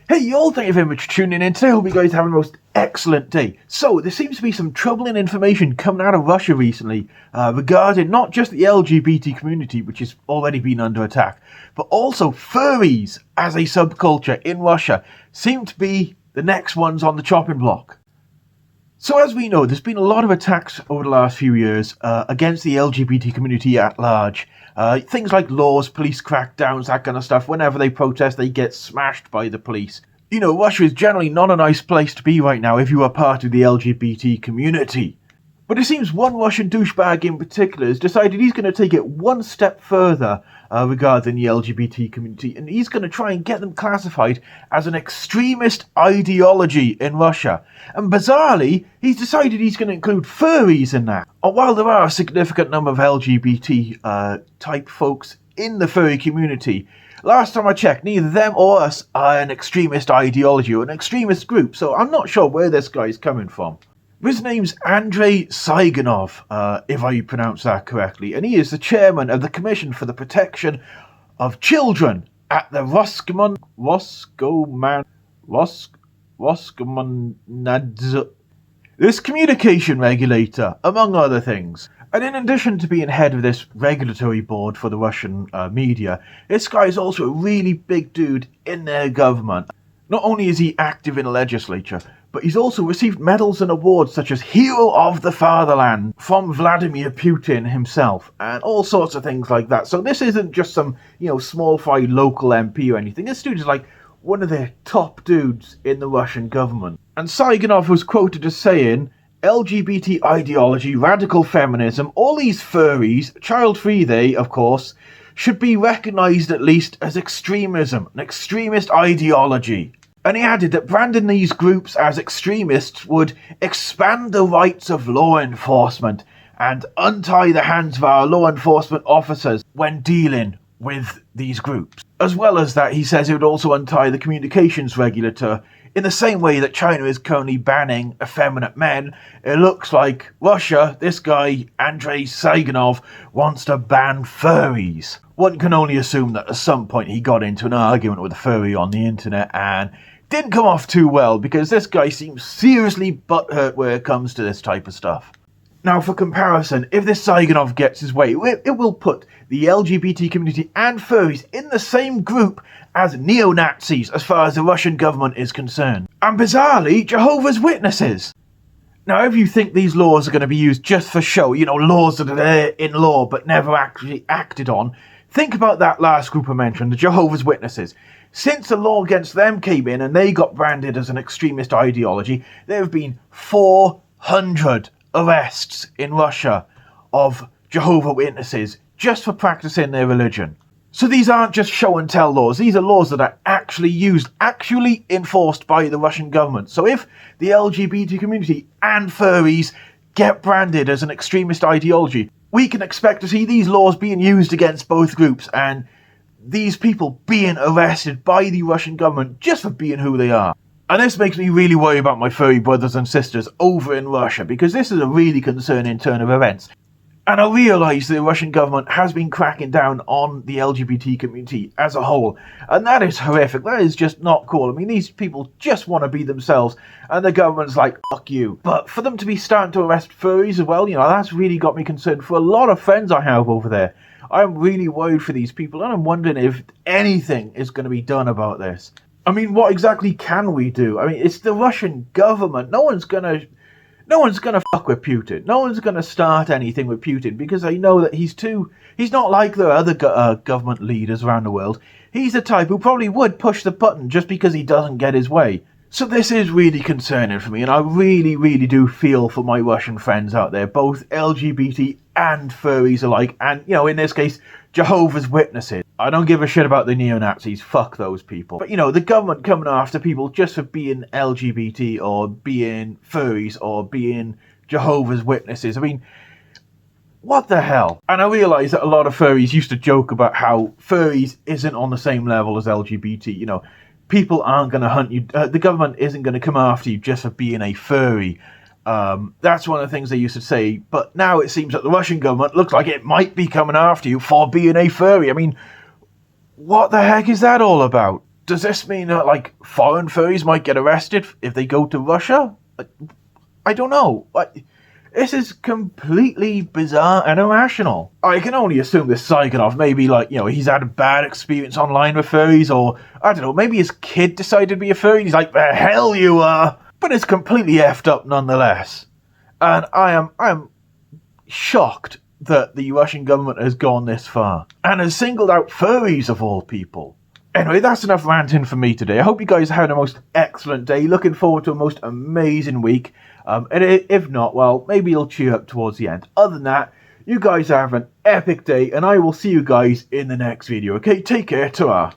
Hey y'all, thank you very much for tuning in. Today I hope you guys have a most excellent day. So, there seems to be some troubling information coming out of Russia recently regarding not just the LGBT community, which has already been under attack, but also furries as a subculture in Russia seem to be the next ones on the chopping block. So as we know, there's been a lot of attacks over the last few years against the LGBT community at large. Things like laws, police crackdowns, that kind of stuff. Whenever they protest, they get smashed by the police. You know, Russia is generally not a nice place to be right now if you are part of the LGBT community. But it seems one Russian douchebag in particular has decided he's going to take it one step further regarding the LGBT community, and he's going to try and get them classified as an extremist ideology in Russia. And bizarrely, he's decided he's going to include furries in that. And while there are a significant number of LGBT type folks in the furry community, last time I checked, neither them or us are an extremist ideology or an extremist group, so I'm not sure where this guy's coming from. His name's Andrei Saigonov, if I pronounce that correctly, and he is the chairman of the Commission for the Protection of Children at the this communication regulator, among other things. And in addition to being head of this regulatory board for the Russian media, this guy is also a really big dude in their government. Not only is he active in the legislature, but he's also received medals and awards such as Hero of the Fatherland from Vladimir Putin himself, and all sorts of things like that. So this isn't just some, small fry local MP or anything. This dude is like one of the top dudes in the Russian government. And Saigonov was quoted as saying, LGBT ideology, radical feminism, all these furries, child-free they, of course, should be recognised at least as extremism, an extremist ideology. And he added that branding these groups as extremists would expand the rights of law enforcement and untie the hands of our law enforcement officers when dealing with these groups. As well as that, he says it would also untie the communications regulator in the same way that China is currently banning effeminate men. It looks like Russia, this guy, Andrei Saigonov, wants to ban furries. One can only assume that at some point he got into an argument with a furry on the internet and didn't come off too well, because this guy seems seriously butthurt where it comes to this type of stuff. Now, for comparison, if this Saigonov gets his way, it will put the LGBT community and furries in the same group as neo-Nazis as far as the Russian government is concerned. And bizarrely, Jehovah's Witnesses. Now, if you think these laws are going to be used just for show, laws that are there in law but never actually acted on, think about that last group I mentioned, the Jehovah's Witnesses. Since the law against them came in and they got branded as an extremist ideology, there have been 400 arrests in Russia of Jehovah's Witnesses just for practicing their religion. So these aren't just show and tell laws, these are laws that are actually used, actually enforced by the Russian government. So if the LGBT community and furries get branded as an extremist ideology, we can expect to see these laws being used against both groups and these people being arrested by the Russian government just for being who they are. And this makes me really worry about my furry brothers and sisters over in Russia, because this is a really concerning turn of events. And I realise the Russian government has been cracking down on the LGBT community as a whole, and that is horrific. That is just not cool. I mean, these people just want to be themselves, and the government's like, fuck you. But for them to be starting to arrest furries as well, that's really got me concerned for a lot of friends I have over there. I'm really worried for these people, and I'm wondering if anything is going to be done about this. I mean, what exactly can we do? I mean, it's the Russian government. No one's gonna fuck with Putin. No one's gonna start anything with Putin, because they know that he's not like the other government leaders around the world. He's the type who probably would push the button just because he doesn't get his way. So this is really concerning for me, and I really, really do feel for my Russian friends out there, both LGBT and furries alike, and, in this case, Jehovah's Witnesses. I don't give a shit about the neo-Nazis, fuck those people. But, the government coming after people just for being LGBT or being furries or being Jehovah's Witnesses, I mean, what the hell? And I realise that a lot of furries used to joke about how furries isn't on the same level as LGBT, people aren't going to hunt you. The government isn't going to come after you just for being a furry. That's one of the things they used to say. But now it seems that the Russian government looks like it might be coming after you for being a furry. I mean, what the heck is that all about? Does this mean that, like, foreign furries might get arrested if they go to Russia? I don't know. This is completely bizarre and irrational. I can only assume this Psychonov, maybe, like, he's had a bad experience online with furries, or, I don't know, maybe his kid decided to be a furry, and he's like, the hell you are! But it's completely effed up nonetheless. And I am shocked that the Russian government has gone this far, and has singled out furries of all people. Anyway, that's enough ranting for me today. I hope you guys had a most excellent day. Looking forward to a most amazing week. And if not, well, maybe you'll cheer up towards the end. Other than that, you guys have an epic day, and I will see you guys in the next video. Okay, take care, ta-ra.